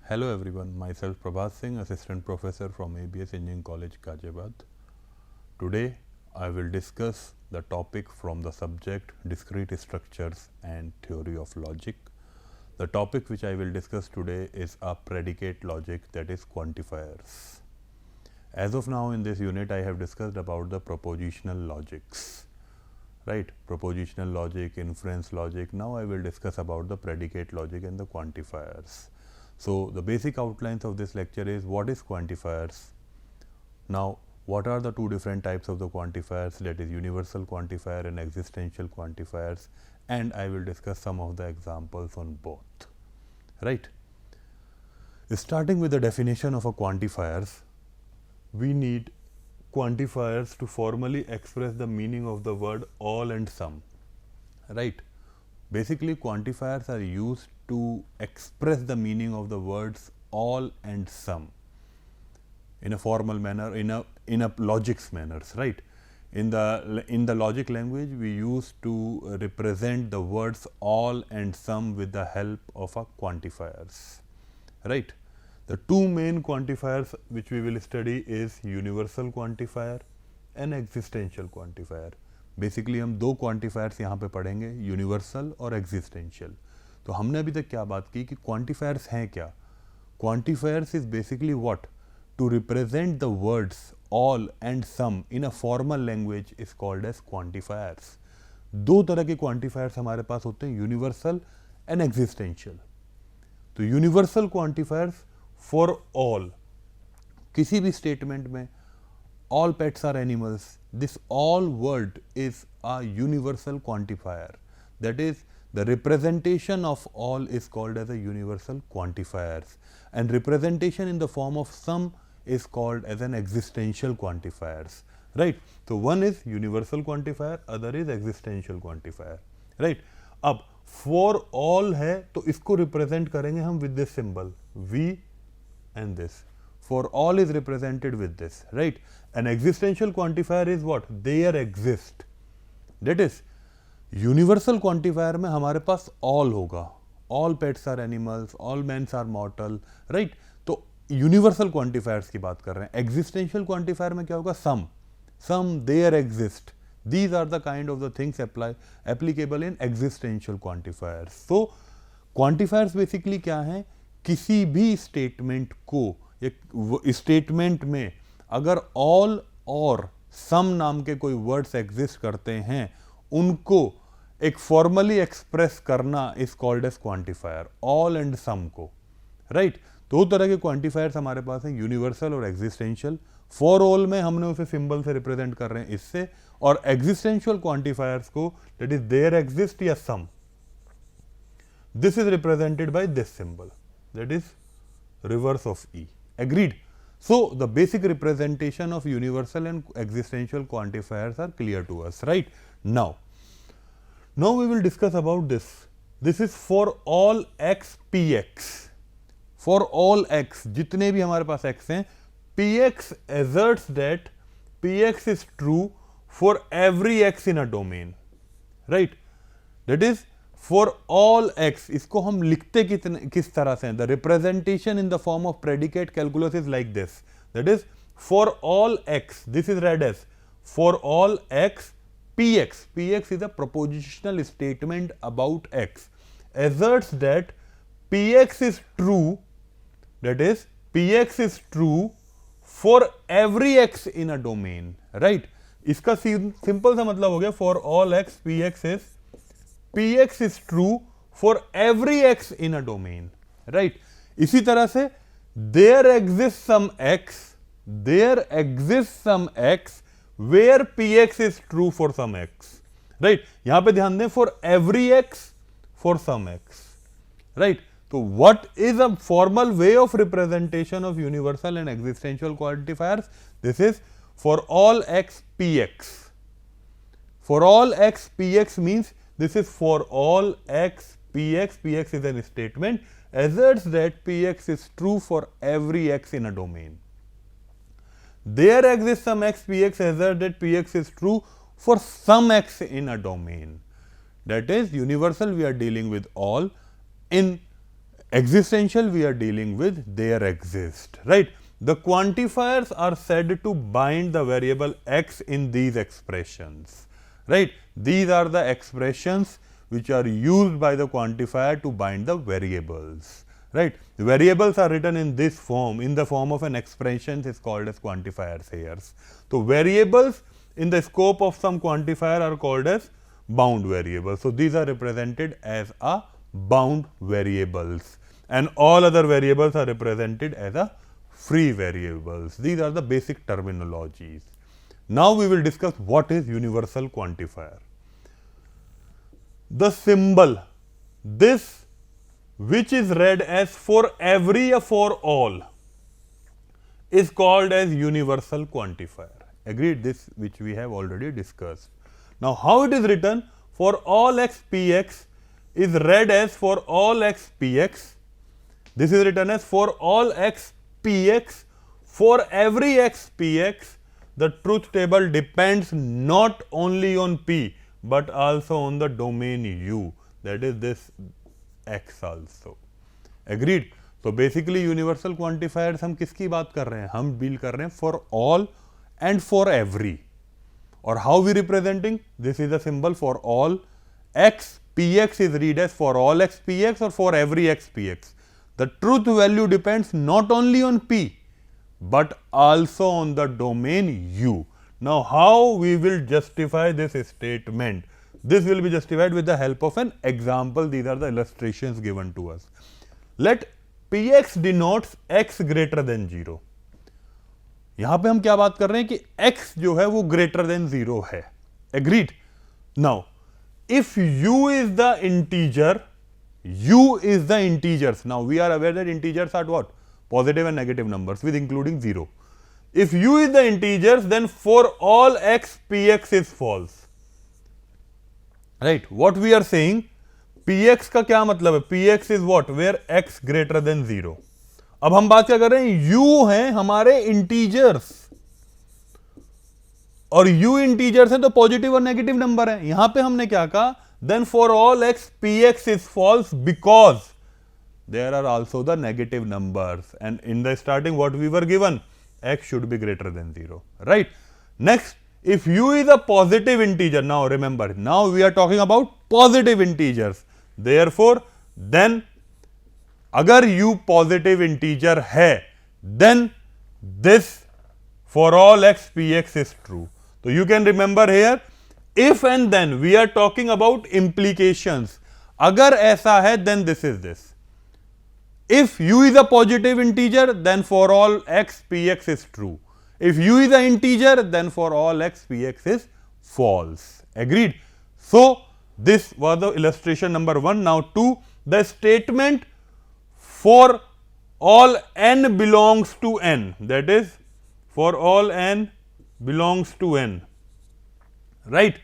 Hello everyone, myself Prabhat Singh, Assistant Professor from ABS Engineering College, Ghaziabad. Today I will discuss the topic from the subject Discrete Structures and Theory of Logic. The topic which I will discuss today is a predicate logic, that is quantifiers. As of now in this unit I have discussed about the propositional logics, right? Propositional logic, inference logic. Now I will discuss about the predicate logic and the quantifiers. So the basic outlines of this lecture is what is quantifiers. Now what are the two different types of the quantifiers, that is universal quantifier and existential quantifiers, and I will discuss some of the examples on both, right? Starting with the definition of a quantifiers, we need quantifiers to formally express the meaning of the word all and some, right? Basically quantifiers are used to express the meaning of the words all and some in a formal manner, in a logics manners, right? In the logic language we use to represent the words all and some with the help of a quantifiers, right? The two main quantifiers which we will study is universal quantifier and existential quantifier. Basically हम दो quantifiers यहाँ पे पढ़ेंगे, universal और existential. तो हमने अभी तक क्या बात की कि क्वांटिफायर्स हैं क्या. Quantifiers is basically what, to represent the words all and some in a formal language is called as quantifiers. दो तरह के क्वांटिफायर्स हमारे पास होते हैं, यूनिवर्सल एंड एग्जिस्टेंशियल. तो यूनिवर्सल क्वांटिफायर्स फॉर ऑल, किसी भी स्टेटमेंट में all pets are animals, this all word is a universal quantifier, that is the representation of all is called as a universal quantifiers, and representation in the form of sum is called as an existential quantifiers, right? So one is universal quantifier, other is existential quantifier, right? अब for all है तो इसको represent करेंगे हम with this symbol v and this. For all is represented with this, right? An existential quantifier is what? There exist. That is, universal quantifier में हमारे पास all होगा. All pets are animals, all men are mortal, right? तो universal quantifiers की बात कर रहे हैं. Existential quantifier में क्या होगा? Some. Some there exist. These are the kind of the things applicable in existential quantifiers. So quantifiers basically क्या हैं? किसी भी स्टेटमेंट को, एक स्टेटमेंट में अगर ऑल और सम नाम के कोई वर्ड्स एग्जिस्ट करते हैं, उनको एक फॉर्मली एक्सप्रेस करना is called as quantifier, all and some को, राइट? दो तरह के क्वांटिफायर्स हमारे पास हैं, यूनिवर्सल और एग्जिस्टेंशियल. फॉर ऑल में हमने उसे सिंबल से रिप्रेजेंट कर रहे हैं इससे, और एग्जिस्टेंशियल क्वांटिफायर्स को दैट इज देयर एग्जिस्ट या some, this is represented by this symbol, that is reverse of E. Agreed? So the basic representation of universal and existential quantifiers are clear to us, right? Now we will discuss about this. This is for all x px. For all x, जितने भी हमारे पास x हैं, px asserts that px is true for every x in a domain, right? That is for all x. इसको हम लिखते किस तरह से हैं? The representation in the form of predicate calculus is like this. That is, for all x, this is read as for all x px. Px is a propositional statement about x. Asserts that px is true. That is, px is true for every x in a domain. Right? इसका simple सा मतलब हो गया for all x px is px is true for every x in a domain, right? इसी तरह से there exists some x where px is true for some x, right? यहां पे ध्यान दें, for every x for some x, right? तो what is a formal way of representation of universal and existential quantifiers? This is for all x px. For all x px means this is for all x px. Px is a statement, asserts that px is true for every x in a domain. There exists some x px, asserts that px is true for some x in a domain. That is universal, we are dealing with all. In Existential, we are dealing with there exist, right? The quantifiers are said to bind the variable x in these expressions, right? These are the expressions which are used by the quantifier to bind the variables, right? The variables are written in this form, in the form of an expression is called as quantifiers here. So variables in the scope of some quantifier are called as bound variables. So these are represented as a bound variables, and all other variables are represented as a free variables. These are the basic terminologies. Now we will discuss what is universal quantifier. The symbol, this which is read as for every or for all, is called as universal quantifier. Agreed? This which we have already discussed. Now how it is written? For all x px is read as for all x px. This is written as for all x px. For every x px, the truth table depends not only on p but also on the domain u, that is this x also. Agreed? So basically universal quantifiers हम किसकी बात कर रहे हैं? हम deal कर रहे हैं for all and for every. Or how we representing? This is the symbol for all x px is read as for all x px or for every x px. The truth value depends not only on p but also on the domain u. Now how we will justify this statement? This will be justified with the help of an example. These are the illustrations given to us. Let px denotes x greater than 0. यहां पे हम क्या बात कर रहे हैं कि x जो है वो greater than 0 है. Agreed? Now if u is the integer, u is the integers. Now we are aware that integers are what? Positive and negative numbers with including 0. If u is the integers, then for all x px is false. Right? What we are saying, px का क्या मतलब है? px is what? Where x greater than 0. अब हम बात क्या कर रहे हैं? u हैं हमारे इंटीजर्स, और u इंटीजर्स हैं तो पॉजिटिव और नेगेटिव नंबर है. यहां पे हमने क्या कहा? Then for all x px is false because there are also the negative numbers, and in the starting what we were given, x should be greater than 0. Right? Next, if u is a positive integer, now remember, now we are talking about positive integers, therefore then अगर u positive integer है, then this for all x px is true. So you can remember here, if and then we are talking about implications. अगर ऐसा है, then this is this. If u is a positive integer, then for all x px is true. If u is an integer, then for all x px is false. Agreed? So this was the illustration number 1. Now 2, the statement for all n belongs to n, that is for all n belongs to n. Right?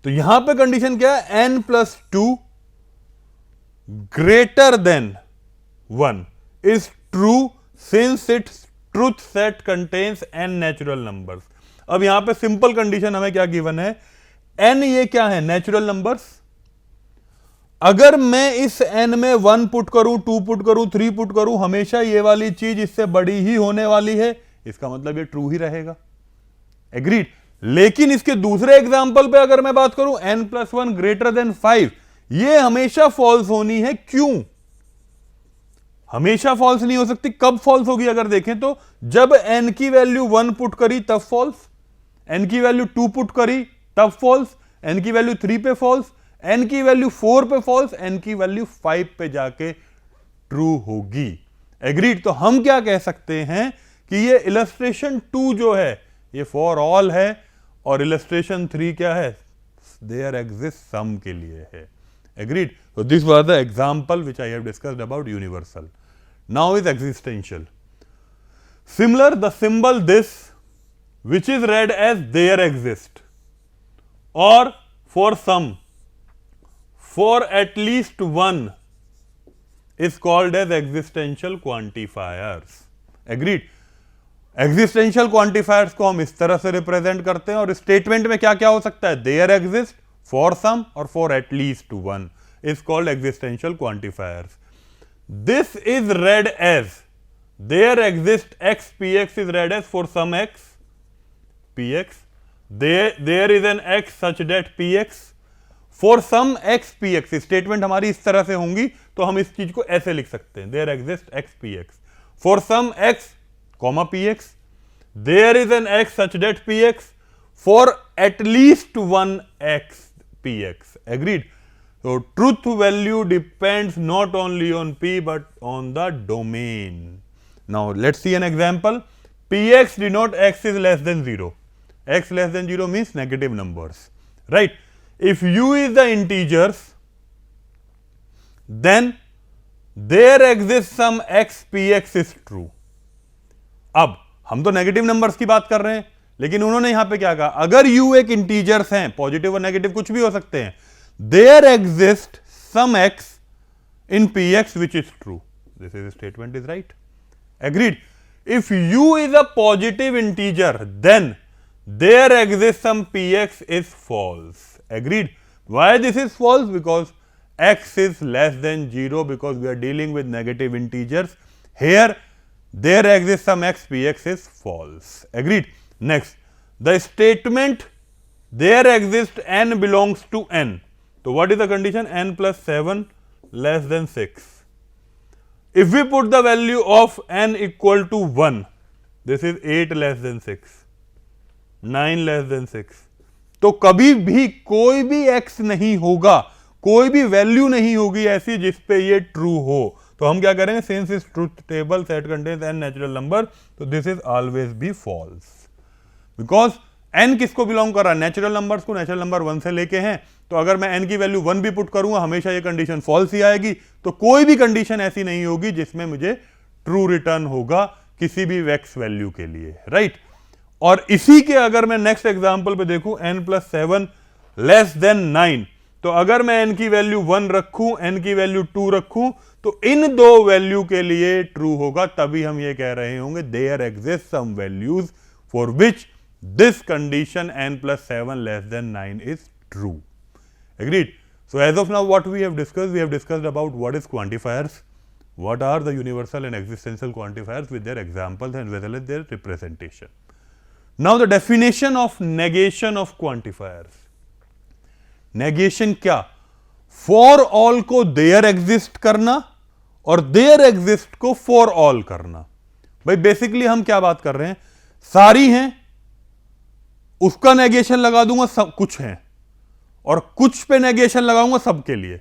तो यहां पे condition क्या है? n plus 2 greater than 1 is true since its truth set contains n natural numbers. अब यहां पे simple condition हमें क्या गिवन है? n ये क्या है? Natural numbers. अगर मैं इस n में 1 पुट करूं, 2 पुट करूं, 3 पुट करूं, हमेशा ये वाली चीज इससे बड़ी ही होने वाली है, इसका मतलब ये ट्रू ही रहेगा. एग्रीड? लेकिन इसके दूसरे एग्जांपल पे अगर मैं बात करूं n plus 1 ग्रेटर देन 5, ये हमेशा फॉल्स होनी है. क्यों हमेशा फॉल्स नहीं हो सकती? कब फॉल्स होगी? अगर देखें तो जब n की वैल्यू 1 पुट करी तब फॉल्स, n की वैल्यू 2 पुट करी तब फॉल्स, n की वैल्यू 3 पे फॉल्स, n की वैल्यू 4 पे फॉल्स, n की वैल्यू 5 पे जाके ट्रू होगी. एग्रीड? तो हम क्या कह सकते हैं कि ये इलस्ट्रेशन 2 जो है ये फॉर ऑल है, और इलस्ट्रेशन 3 क्या है? देयर एग्जिस्ट सम के लिए है. Agreed? So this was the example which I have discussed about universal. Now is existential. Similar, the symbol this which is read as there exist, or for some, for at least one, is called as existential quantifiers. Agreed? Existential quantifiers को हम इस तरह से represent करते हैं, और statement में क्या क्या हो सकता है? there exist, for some और for at least one is called existential quantifiers. this is read as, there exists x px is read as for some x px, there is an x such that px for some x px. Statement हमारी इस तरह से होंगी तो हम इस चीज को ऐसे लिख सकते हैं, there exists x px for some x comma px, there is an x such that px for at least one x px. Agreed? So truth value depends not only on p but on the domain. Now let's see an example. Px denote x is less than 0. X less than 0 means negative numbers, right? If u is the integers, then there exists some x px is true. अब हम तो negative numbers की बात कर रहे हैं, लेकिन उन्होंने यहां पे क्या कहा, अगर u एक इंटीजर्स हैं, पॉजिटिव और नेगेटिव कुछ भी हो सकते हैं, there exists some x in px which is true. This is statement is right. Agreed? If u is a positive integer, then there exists some px is false. Agreed? Why this is false? Because x is less than 0, because we are dealing with negative integers. Here there exists some x px is false. Agreed? Next, the statement there exists n belongs to n. So what is the condition? N plus 7 less than 6. If we put the value of n equal to 1, this is 8 less than 6, 9 less than 6. तो कभी भी कोई भी x नहीं होगा, कोई भी value नहीं होगी ऐसी जिस पे ये ट्रू हो. तो हम क्या करेंगे, since is truth table set contains n natural number, तो this is always be false. Because n किसको बिलोंग कर रहा है, नेचुरल नंबर्स को. नेचुरल नंबर 1 से लेके हैं, तो अगर मैं n की वैल्यू 1 भी पुट करूंगा हमेशा ये कंडीशन फॉल्स ही आएगी. तो कोई भी कंडीशन ऐसी नहीं होगी जिसमें मुझे ट्रू रिटर्न होगा किसी भी x वैल्यू के लिए, राइट? और इसी के अगर मैं नेक्स्ट एग्जांपल पे देखूं, n प्लस 7 लेस देन 9, तो अगर मैं n की वैल्यू 1 रखूं, n की वैल्यू 2 रखूं, तो इन दो वैल्यू के लिए ट्रू होगा. तभी हम ये कह रहे होंगे there exist some values for which this condition n plus 7 less than 9 is true. Agreed? So as of now what we have discussed about what is quantifiers, what are the universal and existential quantifiers with their examples and as well as their representation. Now the definition of negation of quantifiers. Negation क्या? For all को there exist करना और there exist को for all करना. भाई basically हम क्या बात कर रहे हैं, सारी हैं उसका नेगेशन लगा दूंगा, सब कुछ है, और कुछ पे नेगेशन लगाऊंगा सबके लिए.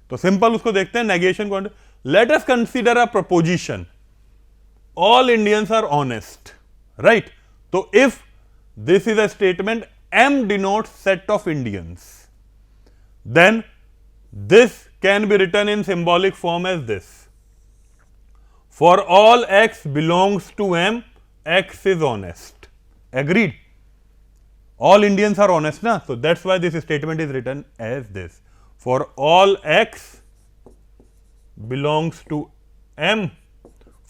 तो सिंपल उसको देखते हैं नेगेशन को. Let us consider a proposition, all Indians are honest, right? तो if this is a statement m denote set of Indians, then this can be written in symbolic form as this: for all x belongs to m, x is honest. Agreed? All Indians are honest, na? So that's why this statement is written as this: for all x belongs to m.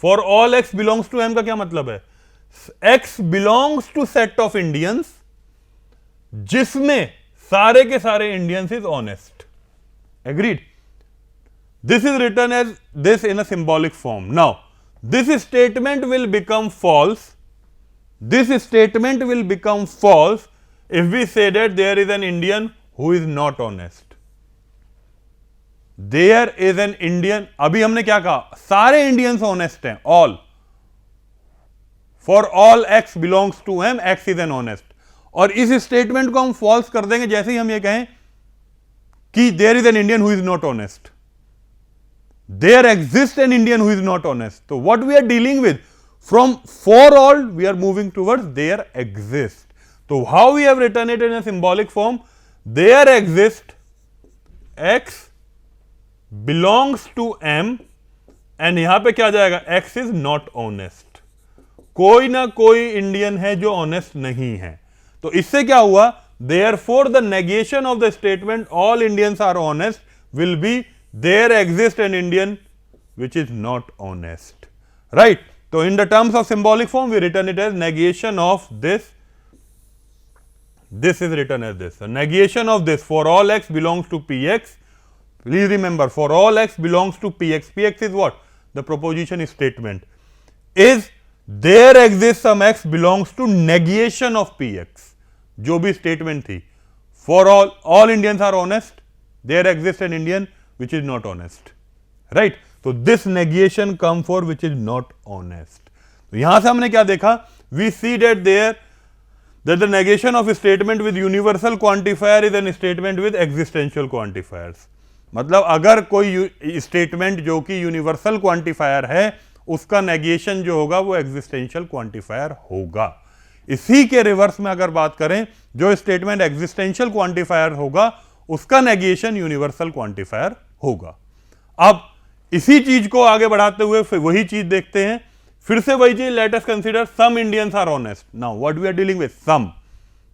For all x belongs to m का क्या मतलब है? x belongs to set of Indians जिसमें सारे के सारे Indians is honest. Agreed? This is written as this in a symbolic form. Now this statement will become false. This statement will become false if we say that there is an Indian who is not honest. There is an Indian, अभी हमने क्या कहा, सारे Indians honest हैं, all. For all x belongs to M, x is an honest. और इस statement को हम फॉल्स कर देंगे जैसे ही हम ये कहें कि there is an Indian who is not honest. There exist an Indian who is not honest. तो what we are dealing with, from for all we are moving towards there exist. So how we have written it in a symbolic form? There exists x belongs to m and यहां पे क्या जाएगा, x is not honest. कोई ना कोई Indian है जो honest नहीं है. तो इससे क्या हुआ, therefore the negation of the statement all Indians are honest will be there exists an Indian which is not honest. Right? So in the terms of symbolic form we written it as negation of this. This is written as this. So negation of this: for all x belongs to px. Please remember, for all x belongs to px. Px is what? the proposition statement is there exists some x belongs to negation of px. जो भी statement थी, for all Indians are honest, there exists an Indian which is not honest, right? So this negation come for which is not honest. तो यहां से हमने क्या देखा? We see that the negation of a statement with universal quantifier is a statement with existential quantifiers. मतलब अगर कोई statement जो कि यूनिवर्सल क्वांटिफायर है उसका नेगेशन जो होगा वो एग्जिस्टेंशियल क्वांटिफायर होगा. इसी के रिवर्स में अगर बात करें, जो स्टेटमेंट एग्जिस्टेंशियल क्वांटिफायर होगा उसका नेगेशन यूनिवर्सल क्वांटिफायर होगा. अब इसी चीज को आगे बढ़ाते हुए फिर वही चीज देखते हैं, फिर से वही चीज. Let us consider some Indians are honest. Now what we are dealing with some.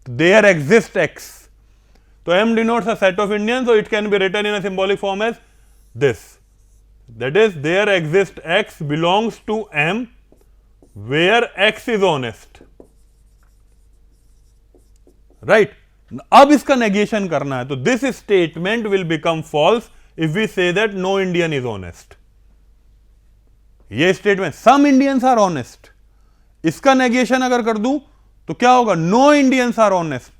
There exist x. So M denotes a set of Indians, so it can be written in a symbolic form as this. That is, there exists X belongs to M where X is honest. Right? अब इसका negation करना है, तो this statement will become false if we say that no Indian is honest. ये statement some Indians are honest, इसका negation अगर कर दूं तो क्या होगा? No Indians are honest.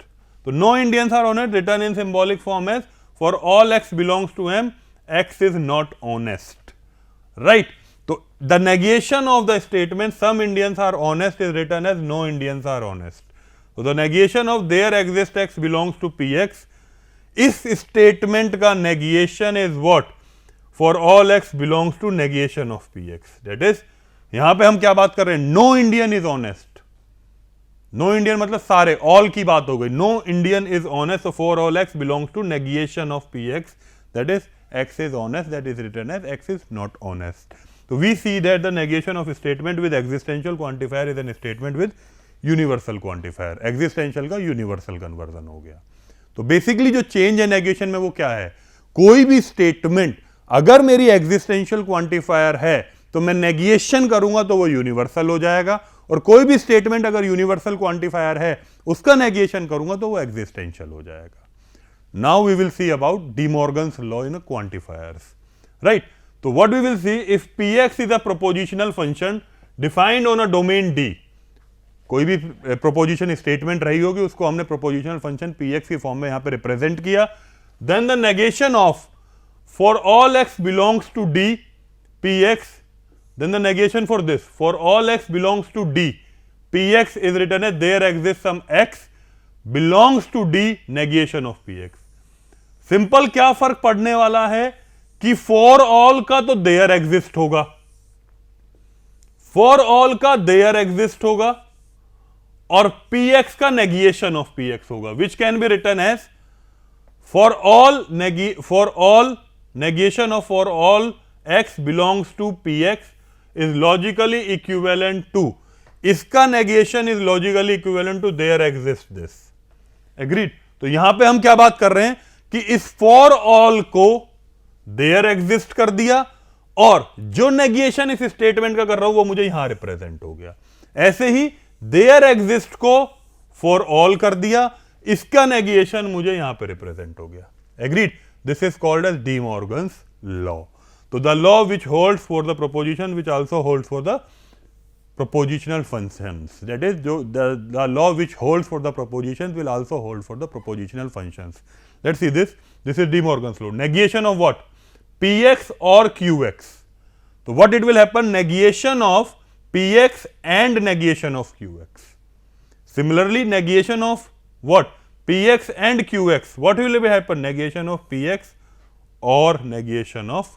So no Indians are honest written in symbolic form as for all x belongs to M, x is not honest, right? So the negation of the statement some Indians are honest is written as no Indians are honest. So the negation of there exists x belongs to px, इस statement का negation is what? For all x belongs to negation of px. That is, यहां पे हम क्या बात कर रहे हैं? No Indian is honest. No Indian मतलब सारे, ऑल की बात हो गई. No Indian is honest, so for all x belongs to negation of P X, that is X is honest, that is written as X is not honest. तो we see that the negation of statement with existential quantifier is an statement with universal quantifier. Existential का universal conversion हो गया. तो basically जो change है negation में वो क्या है? कोई भी स्टेटमेंट अगर मेरी एग्जिस्टेंशियल क्वांटिफायर है तो मैं नेगेशन करूंगा तो वो यूनिवर्सल हो जाएगा, और कोई भी स्टेटमेंट अगर यूनिवर्सल क्वांटिफायर है उसका नेगेशन करूंगा तो वो एग्जिस्टेंशियल हो जाएगा. Now we will see about De Morgan's law in quantifiers, right? तो what we will see, if px is a propositional function defined on a domain D, कोई भी प्रोपोजिशन स्टेटमेंट रही होगी उसको हमने प्रोपोजिशनल फंक्शन px की form में यहां पे रिप्रेजेंट किया. Then the negation of for all x belongs to D px, then the negation for this for all x belongs to D px is written as there exists some x belongs to D negation of px. Simple क्या फर्क पड़ने वाला है कि for all का तो there exist होगा, for all का देयर एग्जिस्ट होगा, और px का नेगेशन ऑफ px होगा, which can be written as for all negation of for all x belongs to px is logically equivalent to, इसका negation is logically equivalent to there exists this. Agreed? तो यहां पे हम क्या बात कर रहे हैं कि इस for all को there exist कर दिया, और जो negation इस स्टेटमेंट का कर रहा हूं वो मुझे यहां रिप्रेजेंट हो गया. ऐसे ही there exist को for all कर दिया, इसका negation मुझे यहां पे रिप्रेजेंट हो गया. Agreed? This is called as De Morgan's law. So the law which holds for the proposition which also holds for the propositional functions, that is the law which holds for the propositions will also hold for the propositional functions. Let's see this. This is De Morgan's law. Negation of what? Px or Qx. So what it will happen? Negation of Px and negation of Qx. Similarly, negation of what? Px and Qx. What will happen? Negation of Px or negation of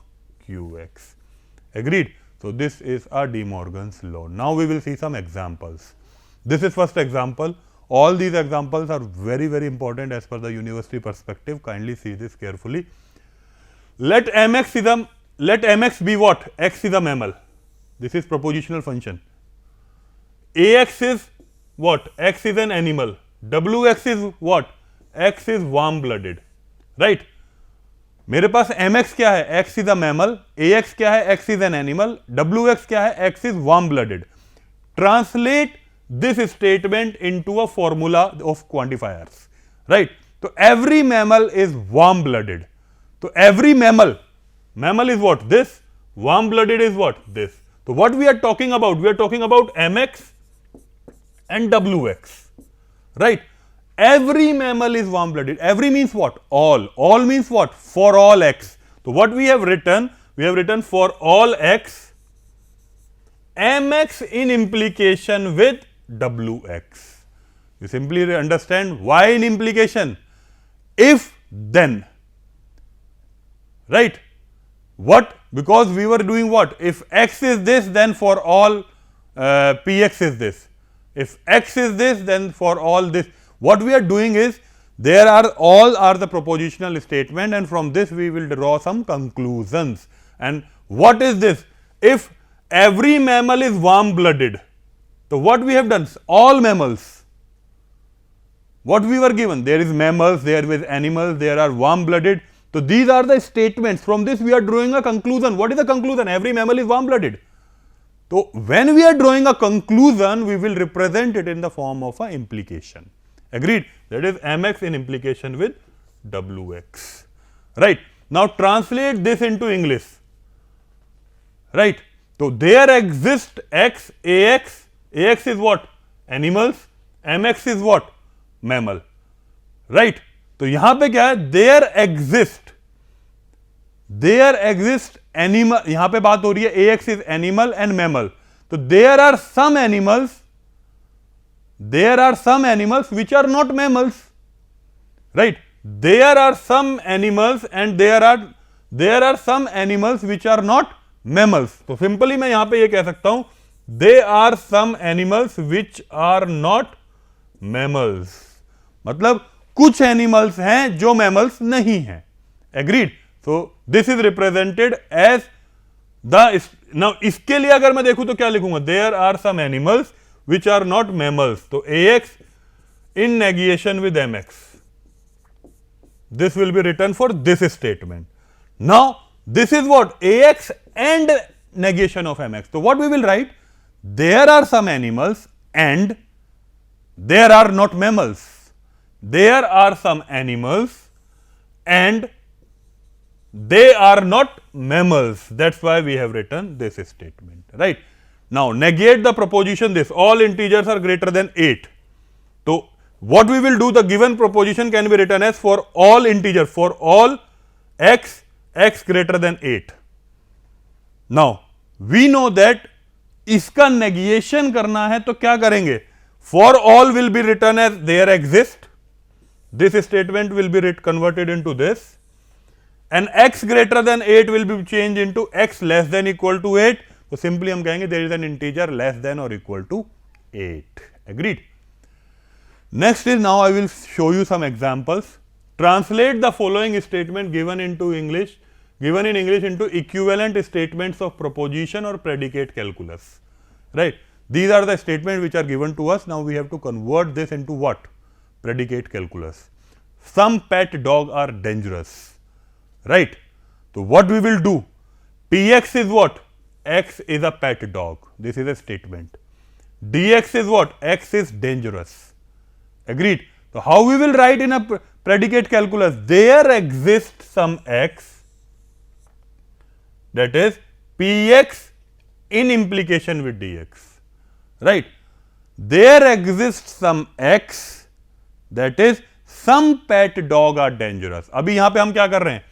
Qx. Agreed? So this is a De Morgan's law. Now we will see some examples. This is first example. All these examples are very, very important as per the university perspective. Kindly see this carefully. Let mx be what? X is a mammal. This is propositional function. Ax is what? X is an animal. Wx is what? X is warm blooded. Right? मेरे पास mx क्या है? x is a mammal. ax क्या है? x is an animal. wx क्या है? x is warm blooded. Translate this statement into a formula of quantifiers, right? So every mammal is warm blooded. So every mammal is what? This Warm blooded is what? This. So what we are talking about? We are talking about mx and wx, right? Every mammal is warm blooded. Every means what? All. All means what? For all x. So what we have written? We have written for all x, mx in implication with wx. You simply understand why in implication? If then, right? What? Because we were doing what? If x is this, then for all px is this. If x is this, then for all this. What we are doing is, there are all are the propositional statement, and from this we will draw some conclusions. And what is this? If every mammal is warm blooded, so what we have done? All mammals. What we were given? There is mammals, there is animals, there are warm blooded. So these are the statements. From this we are drawing a conclusion. What is the conclusion? Every mammal is warm blooded. So when we are drawing a conclusion, we will represent it in the form of an implication. Agreed? That is mx in implication with wx. Right? Now translate this into English. Right? So there exists x, ax. Ax is what? Animals. mx is what? Mammal. Right? तो यहां पे क्या है? There exist animal, यहां पे बात हो रही है A X is animal and mammal. तो there are some animals which are not mammals, right? There are some animals and there are some animals which are not mammals. तो सिंपली मैं यहां पे ये कह सकता हूं, they are some animals which are not mammals. मतलब कुछ एनिमल्स हैं जो मैमल्स नहीं हैं. Agreed? So this is represented as the. Now इसके लिए अगर मैं देखूं तो क्या लिखूंगा? There are some animals which are not mammals. तो ax in negation with mx, this will be written for this statement. Now this is what? ax and negation of mx. So what we will write? There are some animals and there are not mammals. There are some animals and they are not mammals. That's why we have written this statement, right? Now negate the proposition this, all integers are greater than 8. So what we will do, the given proposition can be written as for all integers, for all x, x greater than 8. Now we know that इसका negation करना है तो क्या करेंगे? For all will be written as there exist. This statement will be converted into this, and x greater than 8 will be changed into x less than equal to 8. So simply हम कहेंगे there is an integer less than or equal to 8. Agreed? Next is, now I will show you some examples. Translate the following statement given in English into equivalent statements of proposition or predicate calculus. Right? These are the statements which are given to us. Now we have to convert this into what? Predicate calculus. Some pet dog are dangerous. Right? So what we will do? Px is what? X is a pet dog. This is a statement. Dx is what? X is dangerous. Agreed? So how we will write in a predicate calculus? There exists some x, that is Px in implication with dx. Right? There exists some x, that is some pet dog are dangerous. अभी यहां पे हम क्या कर रहे हैं?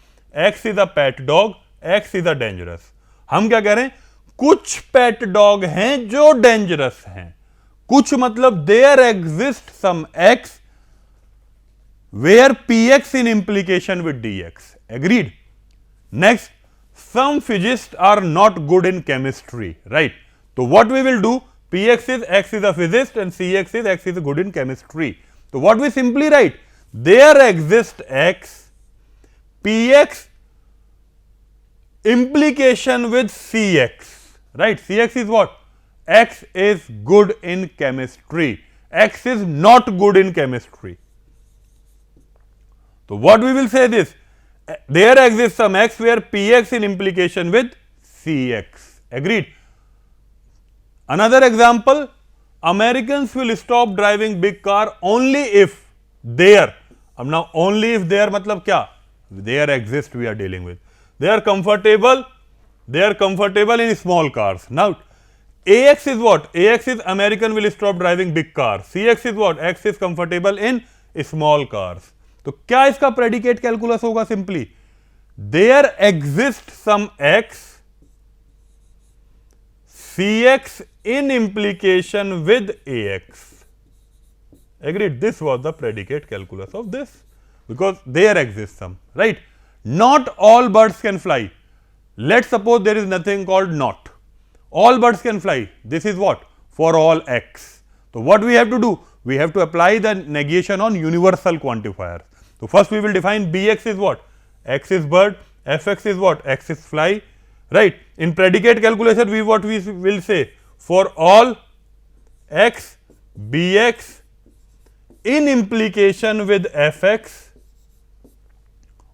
X is a pet dog, X is a dangerous. हम क्या कह रहे हैं? कुछ पेट डॉग हैं जो डेंजरस हैं. कुछ मतलब there exists some x where px in implication with dx. Agreed? Next, some physicists are not good in chemistry. Right? So what we will do? Px is x is a physicist and cx is x is good in chemistry. So what we simply write? There exists x, px implication with cx. Right? Cx is what? X is good in chemistry. X is not good in chemistry. So what we will say this? There exists some x where px in implication with cx. Agreed? Another example, Americans will stop driving big car only if there. अब now only if there मतलब क्या? There exist we are dealing with. They are comfortable They are comfortable in small cars. Now, AX is what? AX is American will stop driving big cars. CX is what? X is comfortable in small cars. तो क्या इसका predicate calculus होगा? Simply, there exists some X, CX in implication with AX. Agreed? This was the predicate calculus of this, because there exists some, right? Not all birds can fly. Let's suppose there is nothing called not. All birds can fly. This is what? For all X. So, what we have to do? We have to apply the negation on universal quantifiers. So, first we will define Bx is what? X is bird, Fx is what? X is fly, right? In predicate calculation, we will say for all X, Bx in implication with Fx,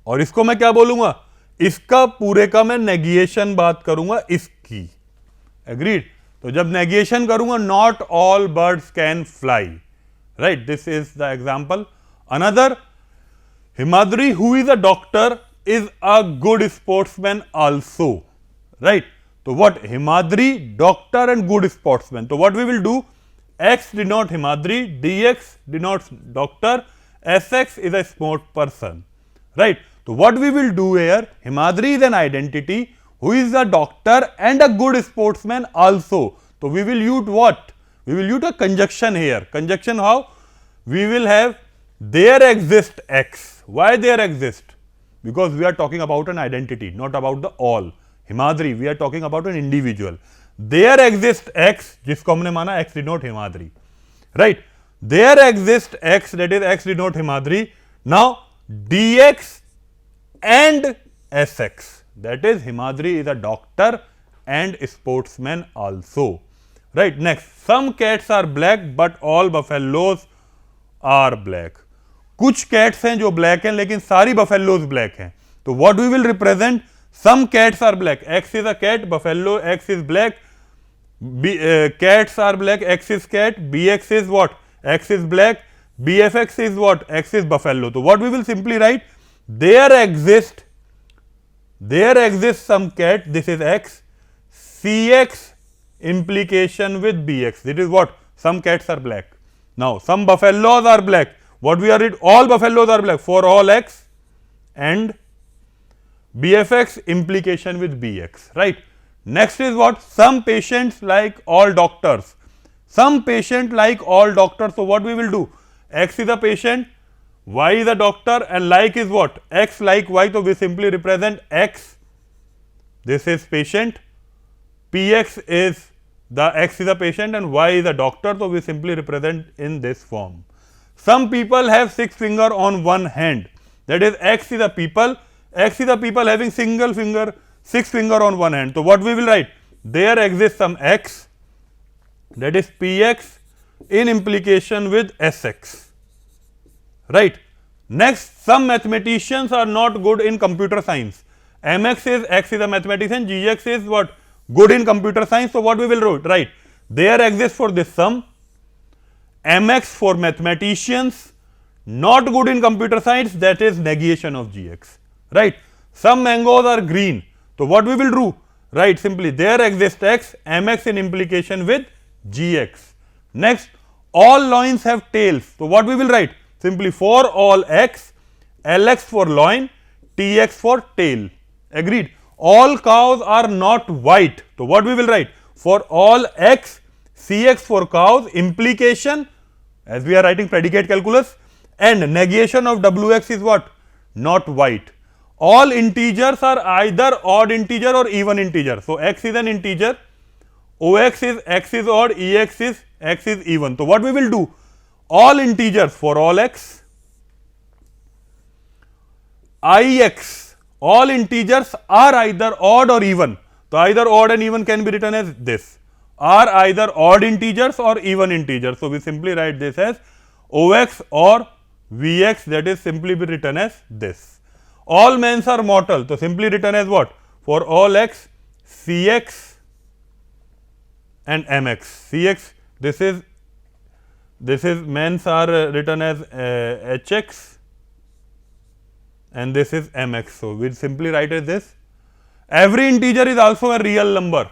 और इसको मैं क्या बोलूंगा? इसका पूरे का मैं negation बात करूंगा इसकी. एग्रीड? तो जब नेगेशन करूंगा, not all birds can fly, right? This is the example. Another, Himadri who is a doctor is a good sportsman also, right? तो what? Himadri doctor and good sportsman. तो what we will do? X denote Himadri, DX denotes doctor, SX is a sport person, right? So, what we will do here, Himadri is an identity who is a doctor and a good sportsman also. So, we will use what? We will use a conjunction here. Conjunction how? We will have there exist X. Why there exist? Because we are talking about an identity, not about the all. Himadri, we are talking about an individual. There exists X, जिसको हमने माना X denote Himadri, right? There exists X, that is X denote Himadri. Now, DX and SX, that is Himadri is a doctor and sportsman also, right? Next, some cats are black but all buffaloes are black. कुछ cats हैं जो black हैं लेकिन सारी buffaloes black हैं. तो what we will represent? Some cats are black. X is a cat, buffalo, X is black. Cats are black, X is cat. BX is what? X is black. BFX is what? X is buffalo. So, what we will simply write? There exists some cat, this is X. CX implication with BX. This is what? Some cats are black. Now, some buffaloes are black. What we are read? All buffaloes are black for all X and BFX implication with BX, right? Next is what? Some patients like all doctors. Some patient like all doctors. So, what we will do? X is a patient, Y is a doctor and like is what? X like Y. So, we simply represent X. This is patient. PX is the X is a patient and Y is a doctor. So, we simply represent in this form. Some people have 6 fingers on one hand. That is X is a people. X is the people having single finger, 6 finger on one hand. So, what we will write? There exists some X, that is PX in implication with SX, right? Next, some mathematicians are not good in computer science. MX is X is a mathematician, GX is what? Good in computer science. So, what we will write? There exists for this sum, MX for mathematicians, not good in computer science, that is negation of GX. Right? Some mangoes are green. So, what we will do? Right, simply there exists X, MX in implication with GX. Next, all loins have tails. So, what we will write? Simply for all X, LX for loin, TX for tail. Agreed? All cows are not white. So, what we will write? For all X, CX for cows, implication as we are writing predicate calculus, and negation of WX is what? Not white. All integers are either odd integer or even integer. So, X is an integer, OX is X is odd, EX is X is even. So, what we will do? All integers for all X, IX, all integers are either odd or even. So, either odd and even can be written as this, are either odd integers or even integers. So, we simply write this as OX or VX, that is simply be written as this. All men's are mortal. So, simply written as what? For all X, CX and MX. CX, this is men's are written as HX and this is MX. So, we simply write as this, every integer is also a real number.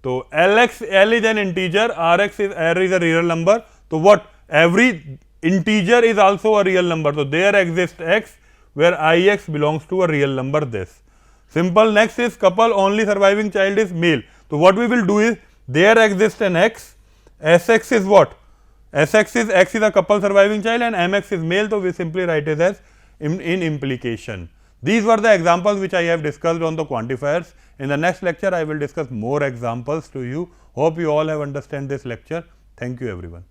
So L is an integer, R is a real number. So what? Every integer is also a real number. So there exists x where ix belongs to a real number, this. Simple. Next is couple, only surviving child is male. So what we will do is, there exists an x, Sx is what? Sx is x is a couple surviving child and mx is male. So we simply write it as in implication. These were the examples which I have discussed on the quantifiers. In the next lecture, I will discuss more examples to you. Hope you all have understand this lecture. Thank you everyone.